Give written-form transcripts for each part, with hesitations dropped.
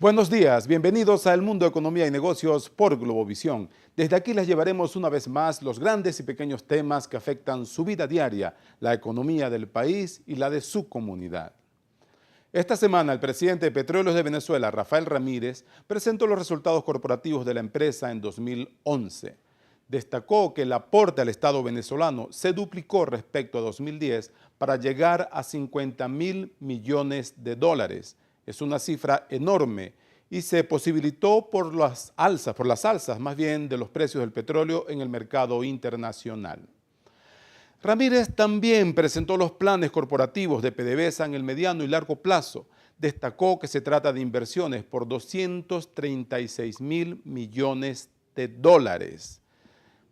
Buenos días, bienvenidos a El Mundo de Economía y Negocios por Globovisión. Desde aquí les llevaremos una vez más los grandes y pequeños temas que afectan su vida diaria, la economía del país y la de su comunidad. Esta semana el presidente de Petróleos de Venezuela, Rafael Ramírez, presentó los resultados corporativos de la empresa en 2011. Destacó que el aporte al Estado venezolano se duplicó respecto a 2010 para llegar a 50.000 millones de dólares. Es una cifra enorme y se posibilitó por las alzas más bien de los precios del petróleo en el mercado internacional. Ramírez también presentó los planes corporativos de PDVSA en el mediano y largo plazo. Destacó que se trata de inversiones por 236.000 millones de dólares,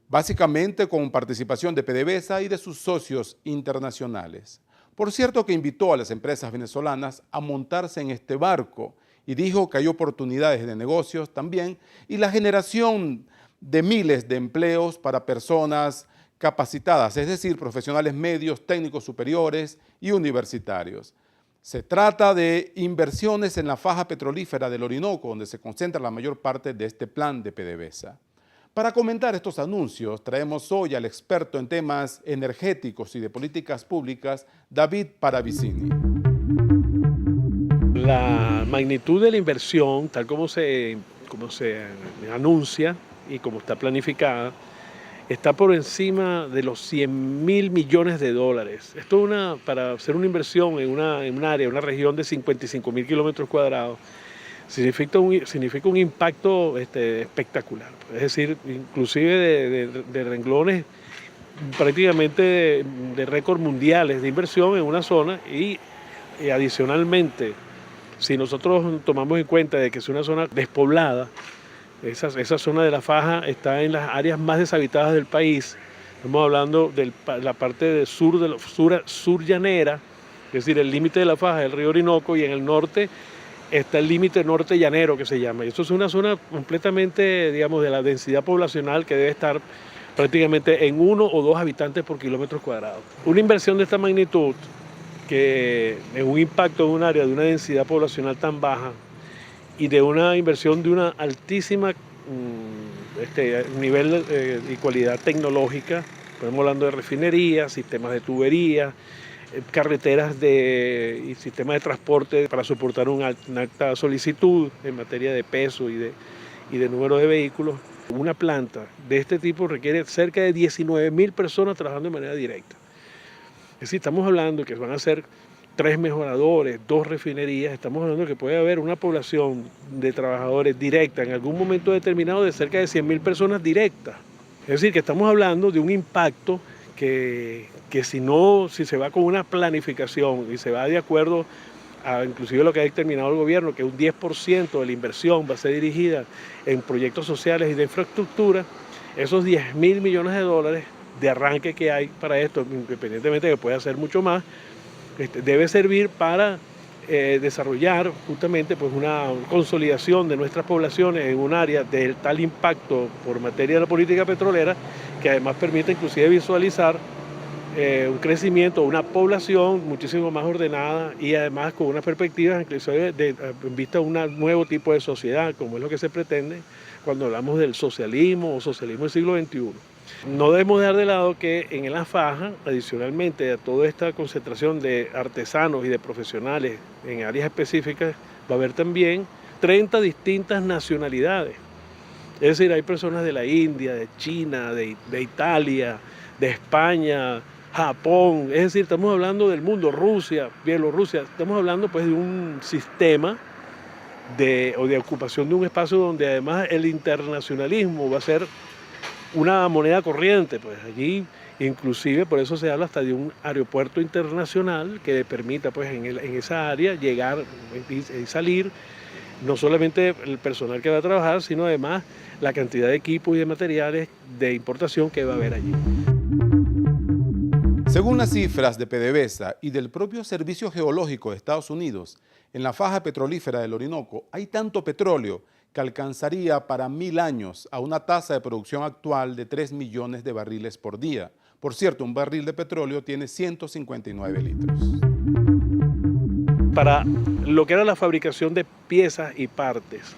básicamente con participación de PDVSA y de sus socios internacionales. Por cierto que invitó a las empresas venezolanas a montarse en este barco y dijo que hay oportunidades de negocios también y la generación de miles de empleos para personas capacitadas, es decir, profesionales medios, técnicos superiores y universitarios. Se trata de inversiones en la faja petrolífera del Orinoco, donde se concentra la mayor parte de este plan de PDVSA. Para comentar estos anuncios, traemos hoy al experto en temas energéticos y de políticas públicas, David Paravicini. La magnitud de la inversión, tal como se anuncia y como está planificada, está por encima de los 100.000 millones de dólares. Esto es para hacer una inversión en un área, una región de 55.000 kilómetros cuadrados, significa un impacto espectacular. Es decir, inclusive de renglones prácticamente de récord mundiales de inversión en una zona y adicionalmente, si nosotros tomamos en cuenta de que es una zona despoblada, esa zona de la faja está en las áreas más deshabitadas del país. Estamos hablando de la parte de sur llanera, es decir, el límite de la faja del río Orinoco, y en el norte está el límite norte llanero, que se llama. Y esto es una zona completamente, digamos, de la densidad poblacional que debe estar prácticamente en 1 o 2 habitantes por kilómetros cuadrados. Una inversión de esta magnitud, que en un impacto en un área de una densidad poblacional tan baja y de una inversión de una altísima nivel y cualidad tecnológica, estamos hablando de refinerías, sistemas de tubería, carreteras y sistemas de transporte para soportar una alta solicitud en materia de peso y de número de vehículos. Una planta de este tipo requiere cerca de 19.000 personas trabajando de manera directa. Es decir, estamos hablando que van a ser 3 mejoradores, 2 refinerías, estamos hablando que puede haber una población de trabajadores directa en algún momento determinado de cerca de 100.000 personas directas. Es decir, que estamos hablando de un impacto que si se va con una planificación y se va de acuerdo a inclusive lo que ha determinado el gobierno, que un 10% de la inversión va a ser dirigida en proyectos sociales y de infraestructura, esos 10.000 millones de dólares de arranque que hay para esto, independientemente de que pueda ser mucho más, debe servir para desarrollar justamente pues una consolidación de nuestras poblaciones en un área de tal impacto por materia de la política petrolera, que además permite inclusive visualizar un crecimiento, una población muchísimo más ordenada y además con unas perspectivas inclusive en vista de un nuevo tipo de sociedad, como es lo que se pretende cuando hablamos del socialismo o socialismo del siglo XXI. No debemos dejar de lado que en la faja, adicionalmente a toda esta concentración de artesanos y de profesionales en áreas específicas, va a haber también 30 distintas nacionalidades. Es decir, hay personas de la India, de China, de Italia, de España, Japón. Es decir, estamos hablando del mundo, Rusia, Bielorrusia. Estamos hablando pues de un sistema de ocupación de un espacio donde además el internacionalismo va a ser una moneda corriente, pues allí inclusive por eso se habla hasta de un aeropuerto internacional que le permita pues en esa área llegar y salir no solamente el personal que va a trabajar, sino además la cantidad de equipos y de materiales de importación que va a haber allí. Según las cifras de PDVSA y del propio Servicio Geológico de Estados Unidos, en la faja petrolífera del Orinoco hay tanto petróleo que alcanzaría para 1.000 años a una tasa de producción actual de 3 millones de barriles por día. Por cierto, un barril de petróleo tiene 159 litros. para lo que era la fabricación de piezas y partes,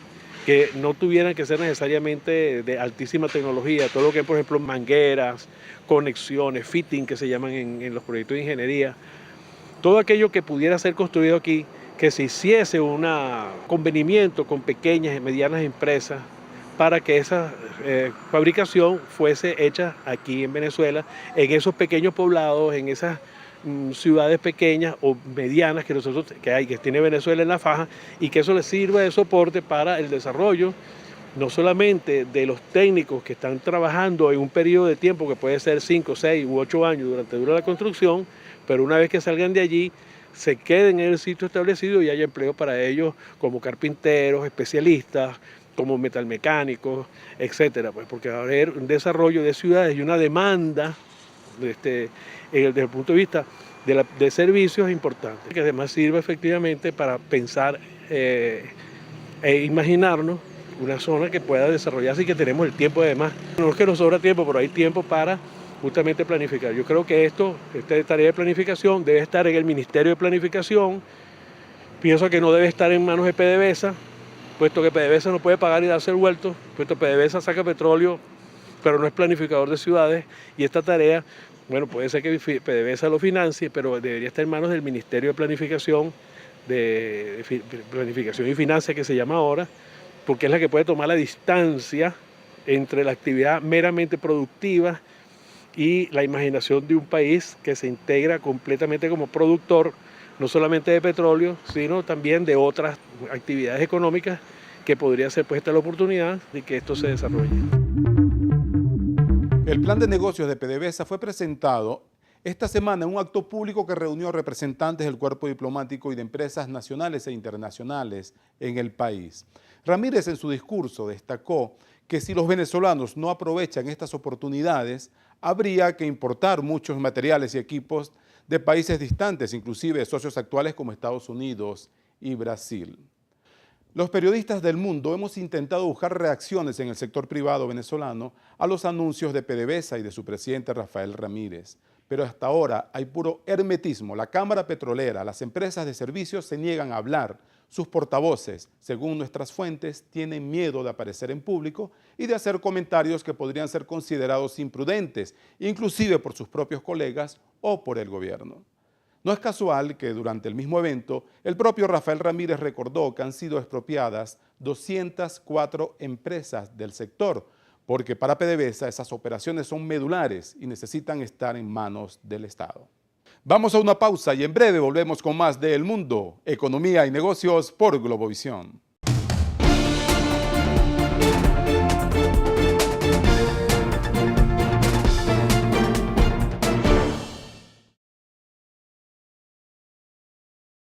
que no tuvieran que ser necesariamente de altísima tecnología, todo lo que es, por ejemplo, mangueras, conexiones, fitting, que se llaman en los proyectos de ingeniería, todo aquello que pudiera ser construido aquí, que se hiciese un convenimiento con pequeñas y medianas empresas para que esa fabricación fuese hecha aquí en Venezuela, en esos pequeños poblados, en esas ciudades pequeñas o medianas que tiene Venezuela en la faja, y que eso les sirva de soporte para el desarrollo no solamente de los técnicos que están trabajando en un periodo de tiempo que puede ser 5, 6 u 8 años durante la construcción, pero una vez que salgan de allí se queden en el sitio establecido y haya empleo para ellos como carpinteros, especialistas, como metalmecánicos, etcétera, pues porque va a haber un desarrollo de ciudades y una demanda desde el punto de vista de servicios importantes, que además sirve efectivamente para pensar e imaginarnos una zona que pueda desarrollarse y que tenemos el tiempo además. No es que nos sobra tiempo, pero hay tiempo para justamente planificar. Yo creo que esta tarea de planificación debe estar en el Ministerio de Planificación. Pienso que no debe estar en manos de PDVSA, puesto que PDVSA no puede pagar y darse el vuelto, puesto que PDVSA saca petróleo, pero no es planificador de ciudades, y esta tarea, bueno, puede ser que PDVSA lo financie, pero debería estar en manos del Ministerio de Planificación, Planificación y Finanzas, que se llama ahora, porque es la que puede tomar la distancia entre la actividad meramente productiva y la imaginación de un país que se integra completamente como productor, no solamente de petróleo, sino también de otras actividades económicas que podría ser puesta la oportunidad de que esto se desarrolle. El plan de negocios de PDVSA fue presentado esta semana en un acto público que reunió representantes del cuerpo diplomático y de empresas nacionales e internacionales en el país. Ramírez en su discurso destacó que si los venezolanos no aprovechan estas oportunidades, habría que importar muchos materiales y equipos de países distantes, inclusive de socios actuales como Estados Unidos y Brasil. Los periodistas del mundo hemos intentado buscar reacciones en el sector privado venezolano a los anuncios de PDVSA y de su presidente Rafael Ramírez, pero hasta ahora hay puro hermetismo. La Cámara Petrolera, las empresas de servicios se niegan a hablar. Sus portavoces, según nuestras fuentes, tienen miedo de aparecer en público y de hacer comentarios que podrían ser considerados imprudentes, inclusive por sus propios colegas o por el gobierno. No es casual que durante el mismo evento, el propio Rafael Ramírez recordó que han sido expropiadas 204 empresas del sector, porque para PDVSA esas operaciones son medulares y necesitan estar en manos del Estado. Vamos a una pausa y en breve volvemos con más de El Mundo, Economía y Negocios por Globovisión.